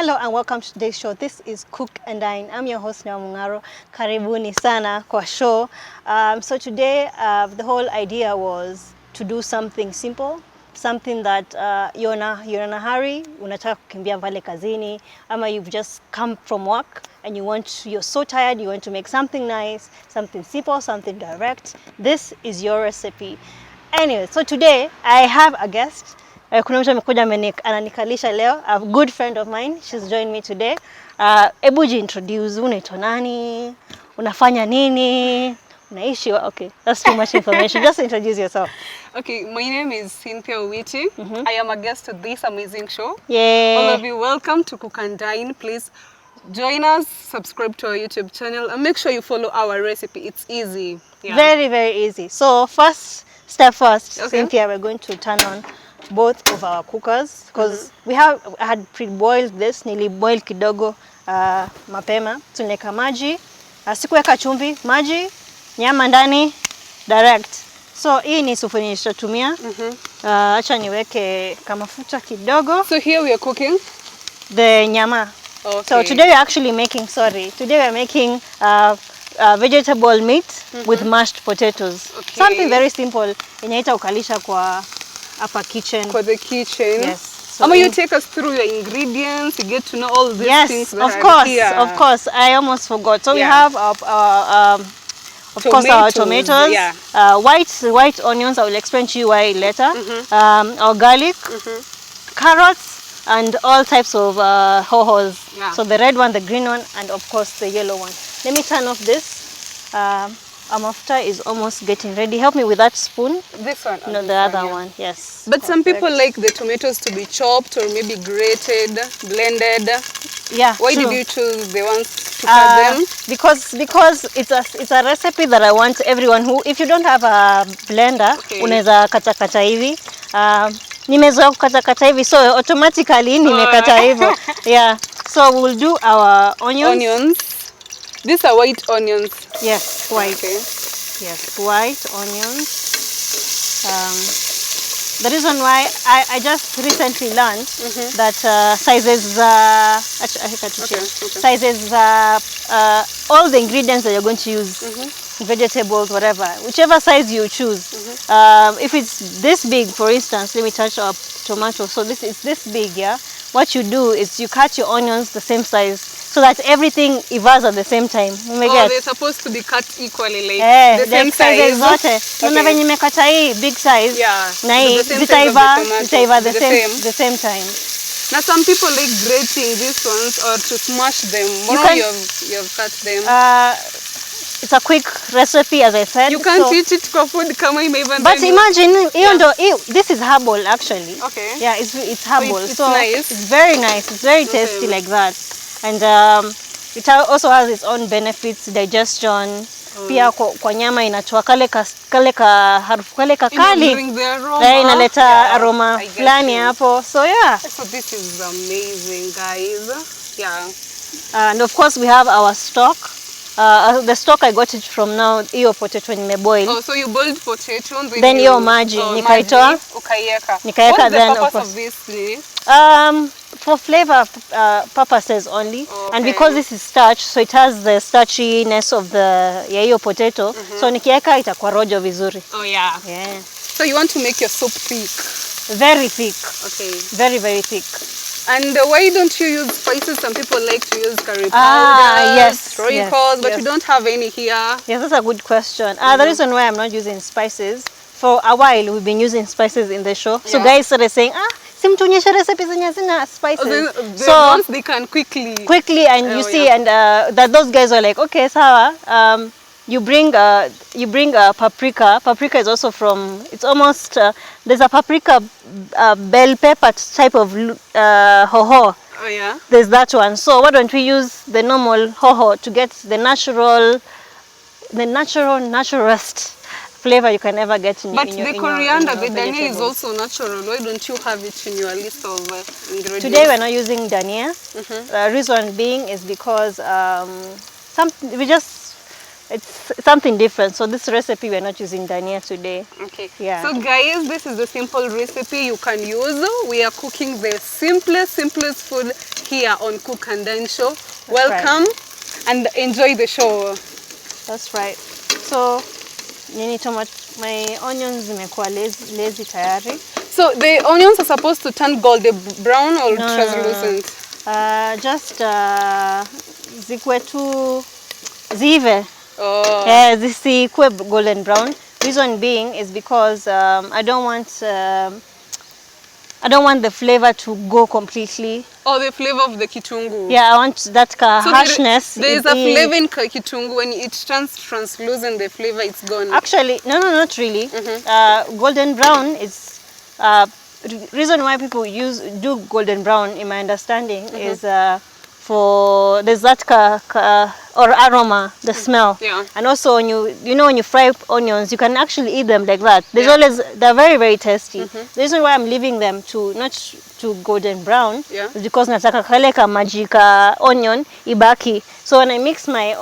Hello and welcome to today's show. This is Cook and Dine. I'm your host Nawa Mungaro. Karibuni sana kwa show. So today the whole idea was to do something simple, something that you're in a hurry, unataka kukimbia pale kazini, ama you've just come from work and you're so tired, you want to make something nice, something simple, something direct. This is your recipe. Anyway, so today I have a guest. Kuna mtu amekuja ananikalisha leo, a good friend of mine. She's joined me today. Ebu introduce, unaitwa nani? Unafanya nini? Unaishi? Okay, that's too much information. Just introduce yourself. Okay, my name is Cynthia Owiti. I am a guest to this amazing show. Yeah. All of you, welcome to Cook and Dine. Please join us, subscribe to our YouTube channel, and make sure you follow our recipe. It's easy. Yeah. Very, very easy. So first, Cynthia, we're going to turn on both of our cookers because I had pre-boiled this, niliboil kidogo mapema. Tunaweka maji, sikuweka chumvi, maji, nyama ndani direct. So hii ni sufuria nitatumia. Acha niweke mafuta kidogo. So here we are cooking the nyama. Okay. So today we are making vegetable meat with mashed potatoes. Okay. Something very simple. Inaita ukalisha kwa upper kitchen. For the kitchen. Yes. So you take us through your ingredients, you get to know all these things that of course. I almost forgot. So we have our tomatoes, white onions. I will explain to you why later. Our garlic, carrots, and all types of ho-hos. Yeah. So the red one, the green one, and of course the yellow one. Let me turn off this. Our mafuta is almost getting ready. Help me with that spoon. This one? No, the other one, yes. But some people like the tomatoes to be chopped or maybe grated, blended. Yeah. Why did you choose the ones to cut them? Because it's a recipe that I want everyone who, if you don't have a blender, unaweza kata hivi. Nimezoea kukata hivi, so automatically nimekata hivyo. Yeah. So we'll do our onions. These are white onions. Yes, white. Okay. Yes, white onions. The reason why I just recently learned that sizes all the ingredients that you're going to use, vegetables, whatever, whichever size you choose. If it's this big, for instance, let me touch our tomato. So this is this big, yeah. What you do is you cut your onions the same size so that everything evolves at the same time. They're supposed to be cut equally, like the same size. Zote. Venye nimekata hii big size. Yeah. Na hii zitaiva the same time. Now some people like grating these ones or to smash them. You've cut them. It's a quick recipe, as I said. You can't eat it for food, but imagine, this is herbal actually. Okay. Yeah, it's herbal. So nice. It's very nice. It's very tasty like that. And it also has its own benefits, digestion. Pia kwa nyama inatoa kale harufu kale kakali. Inaleta aroma fulani hapo. So yeah. So this is amazing, guys. Yeah. And of course we have our stock. The stock I got it from now, hiyo potato nimeboil. Oh, so you boiled potato and then hiyo maji nikaitoa. Nikaeka then of course. What's the purpose of this? For flavor purposes only. Okay. And because this is starch, so it has the starchiness of the hiyo potato. So nikieka itakuwa rojo vizuri. Oh yeah. Yeah. So you want to make your soup thick? Very thick. Okay. Very, very thick. And why don't you use spices? Some people like to use curry powder, roycos, but we don't have any here. Yes, that's a good question. The reason why I'm not using spices, for a while we've been using spices in the show. So guys started saying, simtuonyesha recipes zenye zina spices. So once they can quickly and you see, and that those guys were like, okay, sawa. You bring paprika. Paprika is also from, it's almost, there's a paprika bell pepper type of ho-ho. Oh yeah? There's that one. So why don't we use the normal ho-ho to get the naturalist flavor you can ever get in your But the coriander, the dania is also natural. Why don't you have it in your list of ingredients? Today we're not using dania. Reason being is because it's something different. So this recipe we're not using Dine today. Okay. Yeah. So guys, this is the simple recipe you can use. We are cooking the simplest food here on Cook and Dine show. Welcome and enjoy the show. That's right. So my onions zimekuwa lazy tayari. So the onions are supposed to turn golden brown or translucent? Just zikuwe tu zive. Oh. Zisikuwe golden brown. Reason being is because I don't want the flavor to go completely. Oh, the flavor of the kitungu. Yeah, I want that harshness. There is a flavor in kitungu. When it turns translucent, the flavor is gone. Actually, no, not really. Golden brown is reason why people do golden brown, in my understanding, is for there's that or aroma, the smell. Yeah. And also when when you fry onions, you can actually eat them like that. They're very, very tasty. The reason why I'm leaving them not to golden brown is because nataka kale ka maji ka onion ibaki. So when I mix my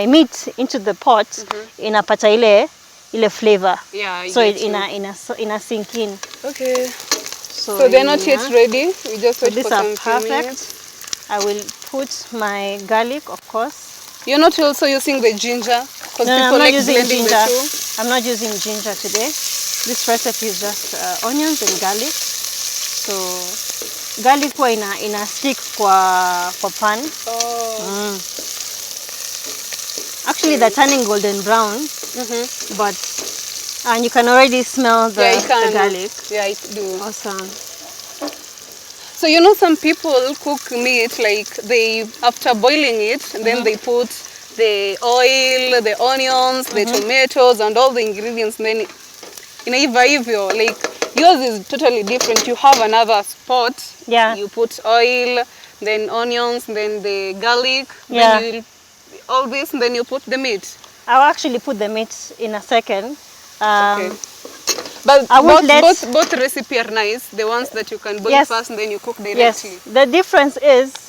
meat into the pot, inapata ile flavor. Yeah. So ina sink in. Okay. So they're not yet ready. We just wait for some perfect. minutes. I will put my garlic, of course. You're not also using the ginger? Because No, people I'm not like using blending ginger. the two. I'm not using ginger today. This recipe is just onions and garlic. So garlic huwa ina stick kwa pan. Oh. Actually, they're turning golden brown, and you can already smell the garlic. Yeah, I do. Awesome. So you know some people cook meat like after boiling it, then they put the oil, the onions, the tomatoes and all the ingredients, then inaiva hivyo. Like yours is totally different. You have another spot. Yeah. You put oil, then onions, then the garlic, Yeah. then all this, and then you put the meat. I'll actually put the meat in a second. Okay. But both recipes are nice. The ones that you can boil first and then you cook directly. Yes. The difference is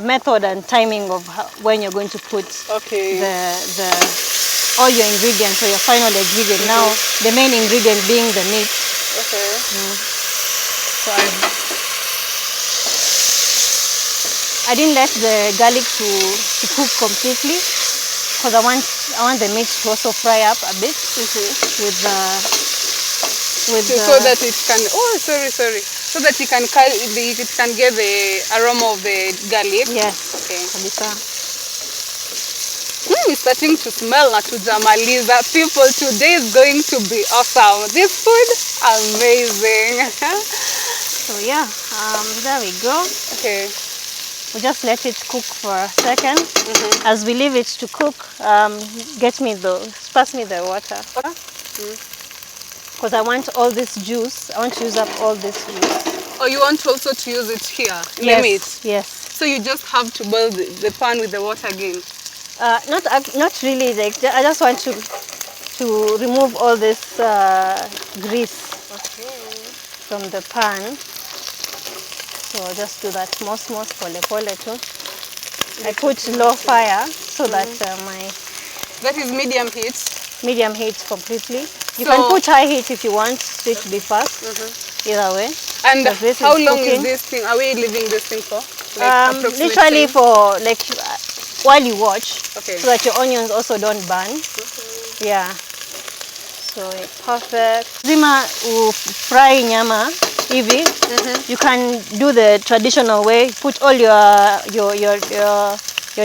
method and timing of when you're going to put the all your ingredients or your final ingredient. Now the main ingredient being the meat. Okay. So I didn't let the garlic to cook completely because I want the meat to also fry up a bit so that it can so that it can get the aroma of the garlic. Yes. Okay. Kabisa. It's starting to smell na tujamaliza. People, today is going to be awesome. This food, amazing. So yeah, there we go. Okay. We just let it cook for a second. As we leave it to cook, pass me the water. Because I want all this juice. I want to use up all this juice. Oh, you want also to use it here in the meat? Yes. So you just have to boil the pan with the water again? Not really. Like I just want to remove all this grease from the pan. So I'll just do that small pole too. I put low fire so that that is medium heat. Medium heat completely. You can put high heat if you want it to be fast. Either way. And how long is this thing? Are we leaving this thing for? Like literally for like while you watch, so that your onions also don't burn. Yeah. So it's perfect. Zima fry nyama hivi. You can do the traditional way. Put all your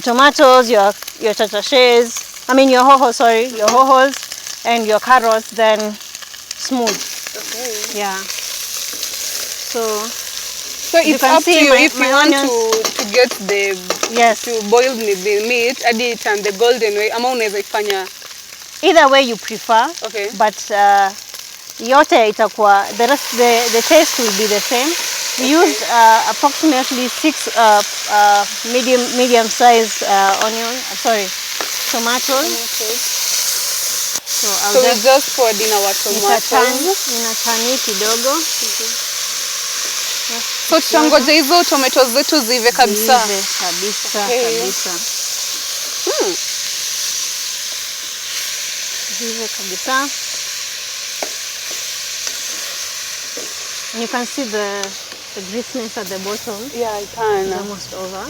tomatoes, your chachashes. I mean your hohos and your carrots, then smooth. Okay. Yeah. So it's up to you if you want to get to boil the meat, add it and the golden way. Ama unaweza ifanya either way you prefer. Okay. But yote itakuwa the taste will be the same. We used approximately 6 medium sized tomatoes. So we just poured in our tomatoes. Ninatani kidogo. So tutangoja hizo tomatoes zetu zive kabisa. Kabisa. Hivyo kabisa. And you can see the greasiness at the bottom. Yeah, I can. It's almost over.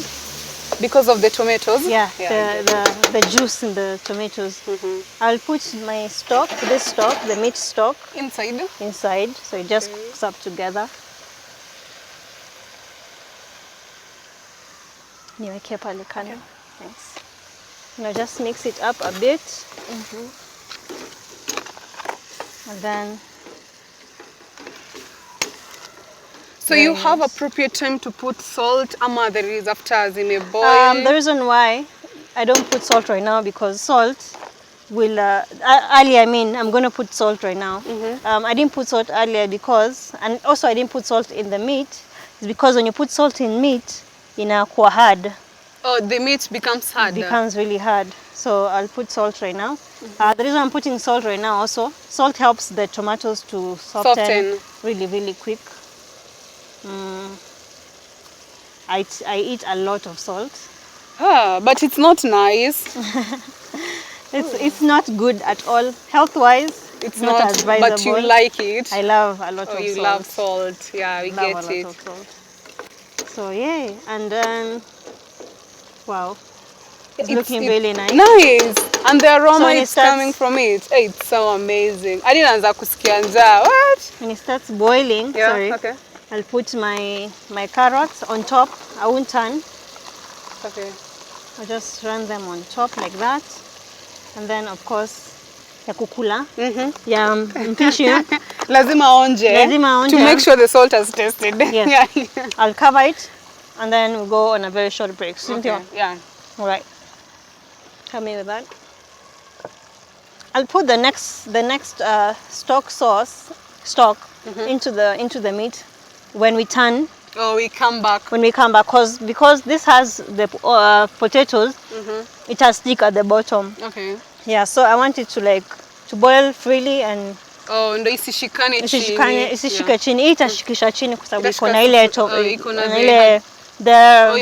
Because of the tomatoes? Yeah, the juice in the tomatoes. I'll put my stock, the meat stock. Inside, so it just cooks up together. Niweke pale kando. Thanks. Now just mix it up a bit. And then... So you have appropriate time to put salt, ama there is after zime boil? The reason why I don't put salt right now because salt will, earlier I'm going to put salt right now. I didn't put salt earlier because, and also I didn't put salt in the meat, it's because when you put salt in meat, inakuwa hard. Oh, the meat becomes hard? It becomes really hard. So I'll put salt right now. The reason I'm putting salt right now also, salt helps the tomatoes to soften. Really, really quick. I eat a lot of salt. But it's not nice. It's not good at all. Health-wise, it's not advisable. But you like it. I love a lot of salt. You love salt. Yeah, we get it. Love a lot of salt. So yay, and then wow, it's looking really nice. Nice, and the aroma is coming from it. Hey, it's so amazing. I didn't answer kusikia njaa. What? When it starts boiling, okay. I'll put my carrots on top. I won't turn. Okay. I'll just run them on top like that. And then of course, ya kukula. Ya mpishi. Lazima onje. To make sure the salt has tasted. Yes. Yeah. I'll cover it and then we'll go on a very short break. Okay. Yeah. All right. Come in with that. I'll put the next stock into the meat when we turn. Oh, we come back. When we come back, because this has the potatoes, it has stick at the bottom. Okay. Yeah, so I want it to boil freely and ndo isishikane chini. Isishike chini. Itashikisha chini kwa sababu iko na ile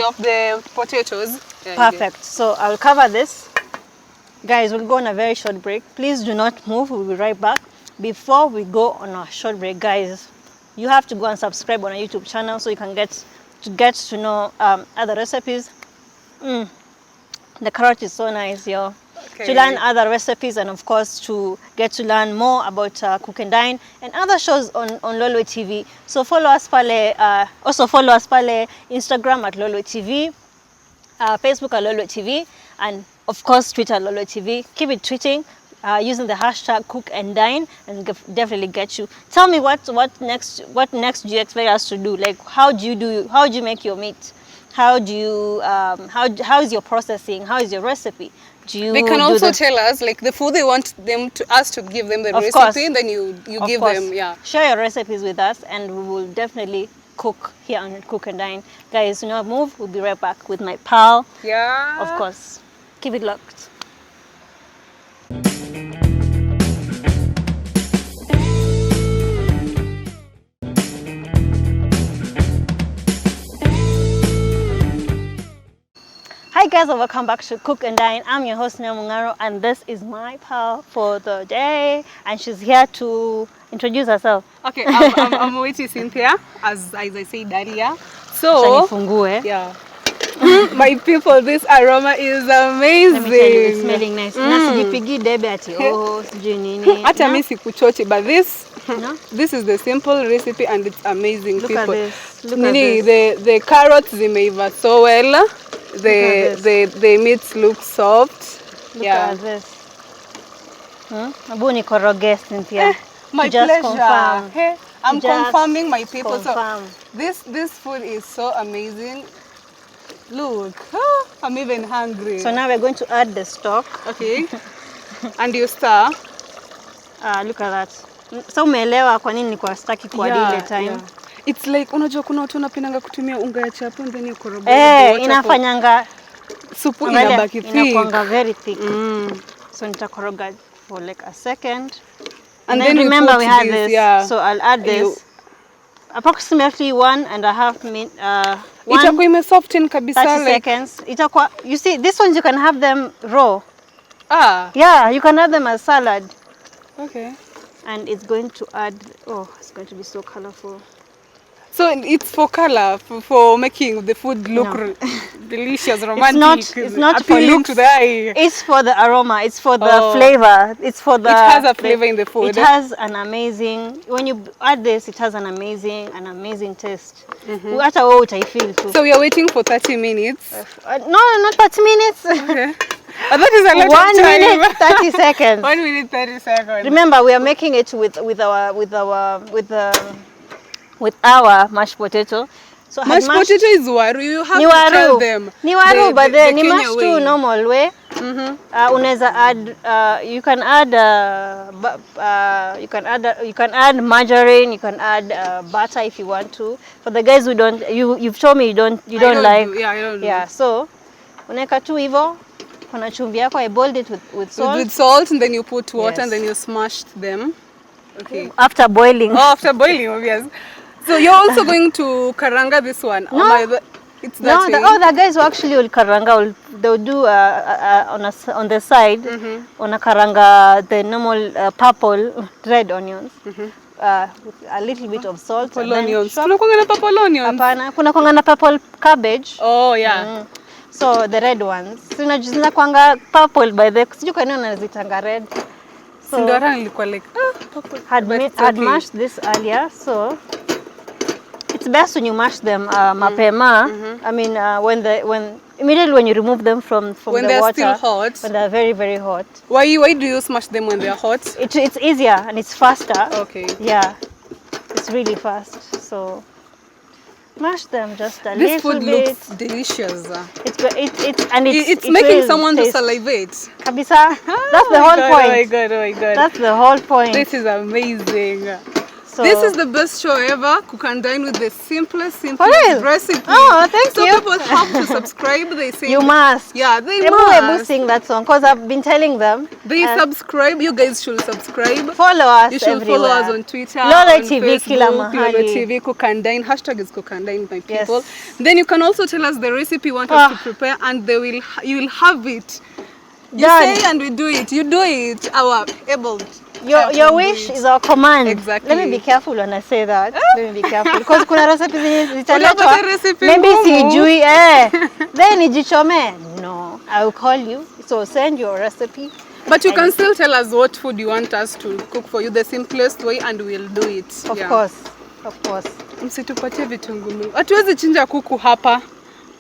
of the potatoes. Yeah, perfect. So I'll cover this. Guys, we'll go on a very short break. Please do not move. We'll be right back. Before we go on a short break, guys, you have to go and subscribe on our YouTube channel so you can get to know other recipes. The carrot is so nice, yo. Okay. To learn other recipes and of course to get to learn more about Cook and Dine and other shows on Lolwe TV. So follow us pale, also follow us pale Instagram at Lolwe TV, Facebook at Lolwe TV, and of course Twitter at Lolwe TV. Keep it tweeting using the hashtag Cook and Dine and definitely get you. Tell me what next do you expect us to do? Like how do you make your meat? How do you how is your processing? How is your recipe? They can also tell us like the food they want us to give them the recipe, then you give them. Yeah. Share your recipes with us and we will definitely cook here on Cook and Dine. Guys, do not move. We'll be right back with my pal. Yeah. Of course. Keep it locked. Hi guys, and welcome back to Cook and Dine. I'm your host Nia Mungaro and this is my pal for the day and she's here to introduce herself. Okay, I'm waiting Cynthia as I said earlier. So, yeah. My people, this aroma is amazing. Let me tell you, it's smelling nice. Nasijipigi debe ati sijui nini. Hata mimi sikuchochi, but this is the simple recipe and it's amazing. Look people. At this. Look at this. The carrots zimeiva so well. The meats look soft. Look at this. Abu nikoroge Cynthia. My just pleasure. Confirm. Hey, I'm confirming my people. Confirm. So this food is so amazing. Look, I'm even hungry. So now we're going to add the stock. Okay. And you stir. Look at that. So umeelewa kwa nini nilikuwa sitaki kuadi ile time. Yeah. It's like unajua kuna watu wanapenda kutumia unga ya chapo and then you koroga. Inafanyanga supu inabaki thick. Inakuanga very thick. So nitakoroga for like a second. And then remember we had this. Yeah. So I'll add this. Approximately 1.5 minutes. Itakuwa ime soften kabisa 30 seconds. Itakuwa, you see, these ones you can have them raw. Ah. Yeah, you can add them as salad. Okay. And it's going to add, oh, it's going to be so colorful. So it's for color, for making the food look No. delicious, romantic, It's not for appealing looks. to the eye. It's for the aroma. It's for the flavor. It's for the. It has a flavor in the food. It has an amazing. When you add this, it has an amazing taste. Hata wewe utaifeel too. So we are waiting for 30 minutes. No, not 30 minutes. Okay. But that is a lot 1 of time. minute 30 seconds. 1 minute 30 seconds. Remember, we are making it with our mashed potato. So Mashed potato is waru. You have ni to waru. tell them. Ni waru, but then ni Kenya mashed way. too normal way. Unaweza add, you can add margarine, you can add butter if you want to. For the guys who don't, you've told me you don't like. Yeah, I don't. Yeah, so unaweka tu hivyo. Kuna chumvi yako. I boiled it with salt. With salt, and then you put water, Yes. and then you smashed them. Okay. After boiling. Oh, after boiling, obvious. So you're also going to karanga this one? No. It's that way? The guys who actually will karanga, they'll do on the side, on a karanga, the normal purple red onions, with a little bit of salt. Purple onions. Kuna kuanga na purple onions? Hapana, kuna kuanga na purple cabbage. Oh, yeah. So the red ones. Zina kuanga purple by the, sijui kwa nini wanazitanga red. So Sindora nilikuwa like, purple. had mashed this earlier, so it's best when you mash them mapema. I mean, immediately when you remove them from when the they're water. still hot. When they're very, very hot. Why do you smash them when they're hot? It's easier and it's faster. Okay. Yeah, it's really fast. So mash them just a This little food bit. looks delicious. It's making someone to salivate. Kabisa. That's the whole point. Oh my god, oh my god. That's the whole point. This is amazing. So, this is the best show ever. Cook and Dine with the simplest real? recipe. Oh, thank you. So people have to subscribe. They say you must. Yeah, they Ebu must. sing that song because I've been telling them. They subscribe. You guys should subscribe. Follow us. You should everywhere. follow us on Twitter, Lolwe on Tv, Facebook, kila mahali. Lolwe TV, Cook and Dine. Hashtag is Cook and Dine, my people. Yes. Then you can also tell us the recipe you want us to prepare, and you will have it. You Done. say and we do it. You do it. Our able. Your wish is our command. Exactly. Let me be careful when I say that. Let me be careful because kuna recipes zitaletwa. Unapata recipe Maybe ngumu. sijui then nijichome. No, I will call you. So send your recipe. But you can still tell us what food you want us to cook for you the simplest way, and we'll do it. Of course. Msitupatie vitu ngumu. Hatuwezi chinja kuku hapa,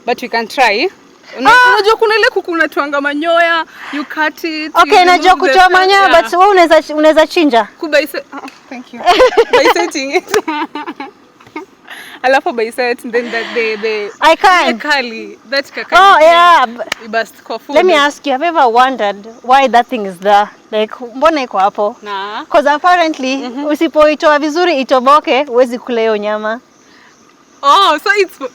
but we can try. Unajua kuna ile kuku unatwanga manyoya, you cut it. Okay, najua kutoa manyoya, but wewe unaweza chinja. Thank you. Bisecting it. Alafu bisect, then I can. Kakali, that kakali. Oh yeah. Let me ask you, have you ever wondered why that thing is there? Like mbona iko hapo? Nah. Because apparently usipoitoa vizuri itoboke, huwezi kula hiyo nyama. Oh,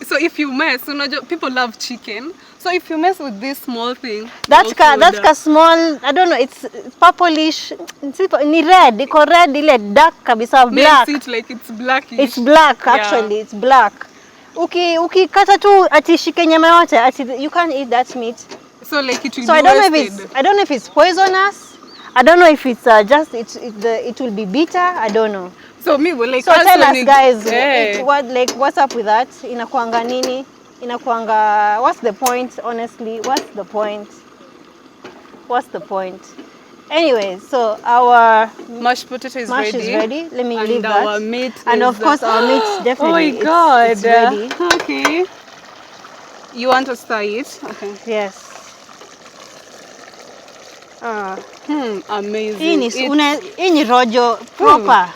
so if you mess, people love chicken. So if you mess with this small thing, that's ka small, I don't know, it's purplish, ni red, iko red ile dark kabisa, black. Makes it like it's blackish. It's black actually, it's black. Ukikata tu atishike nyama yote, you can't eat that meat. So like it will be I don't know if it's poisonous. I don't know if it's just it will be bitter. I don't know. So me will like. So tell us guys, what's up with that? Inakuanga nini? Inakuanga, what's the point? Honestly, what's the point? Anyway, so our mashed potato is ready. Let me leave that. Our meat and of course our meat definitely. Oh my god. It's ready. Okay. You want to stir it? Okay. Yes. Amazing. Hii ni rojo proper.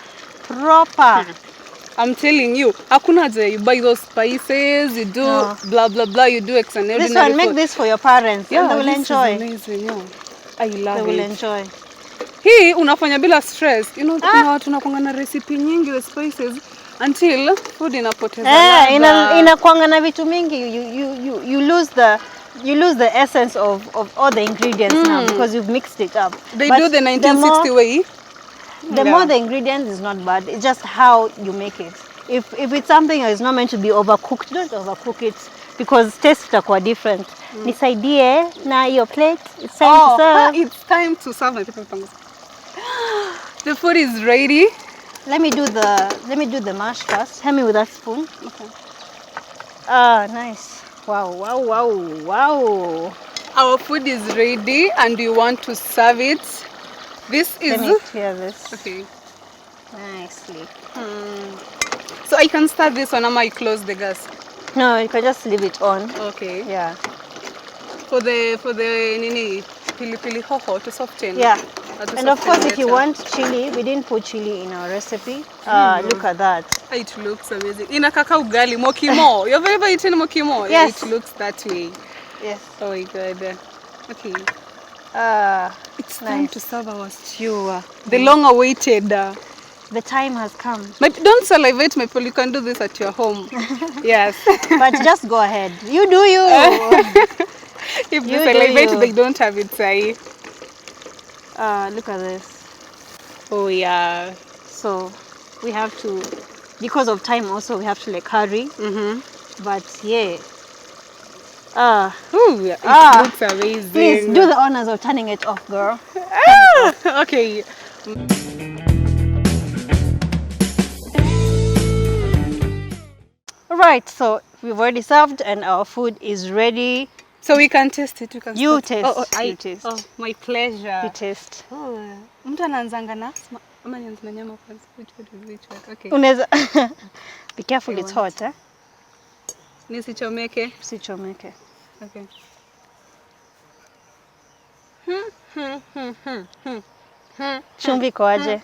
I'm telling you, hakuna haja you buy those spices, you do blah blah blah, you do extraordinary. This one, make this for your parents, and they will enjoy. Is amazing, yeah. I love it. They will enjoy. Hii unafanya bila stress. You know, kuna watu wanakuanga na recipe nyingi the spices until food inapoteza ladha. Inakuanga na vitu mingi. You lose the essence of all the ingredients now because you've mixed it up. They do the 1960 way. The more the ingredients is not bad. It's just how you make it. If it's something that is not meant to be overcooked, don't overcook it. because taste itakuwa different. Nisaidie na your plate. It's time to serve. It's time to serve my people. The food is ready. Let me do the mash first. Help me with that spoon. Okay. Ah, nice. Wow, wow, wow, wow. Our food is ready and we want to serve it. This is... Let me clear this. Okay. Nicely. So I can start this one, or I close the gas? No, you can just leave it on. Okay. Yeah. For the nini pili hoho to soften. Yeah. To And of soften course, if you better. want chili, we didn't put chili in our recipe. Look at that. It looks amazing. Inakaka ugali mokimo. You've ever eaten mokimo? Yes. It looks that way. Yes. Oh my god. Okay. It's time Nice. to serve our stew. The long-awaited. The time has come. But don't salivate, my people. You can do this at your home. Yes. But just go ahead. You do you. If You they do salivate, you. they don't have it, say. Look at this. Oh yeah. So we have to, because of time also, we have to like hurry. But yeah. Ooh, it looks amazing. Please do the honors of turning it off, girl. Okay. Right, so we've already served and our food is ready. So we can taste it. You taste. You taste. Oh, my pleasure. You taste. Oh, mtu anaanzanga na ama nianze na nyama kwanza. Which one? Okay. Unaweza. Be careful, it's hot, eh? Nisichomeke. Sichomeke. Okay. Chumvi iko aje?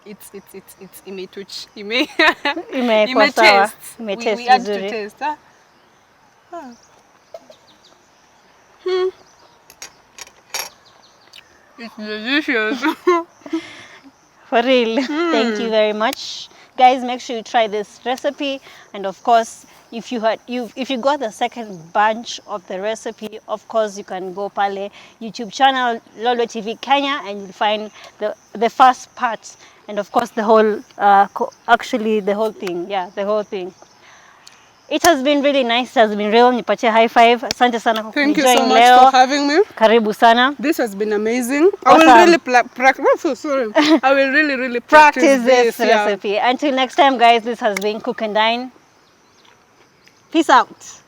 It's imetuch. Imekuwa sawa. Imetaste. Imetaste We had to vizuri. taste. It's delicious. For real. Thank you very much. Guys, make sure you try this recipe, and of course, if you got the second bunch of the recipe, of course you can go pale YouTube channel Lolwe TV Kenya and you'll find the first part, and of course the whole actually the whole thing. Yeah, the whole thing. It has been really nice. It has been real. Nipatie high five. Asante sana kwa Thank you kujoin so much leo. for having me. Karibu sana. This has been amazing. Awesome. I will really I will really Practice this yeah. recipe. Until next time, guys, this has been Cook and Dine. Peace out.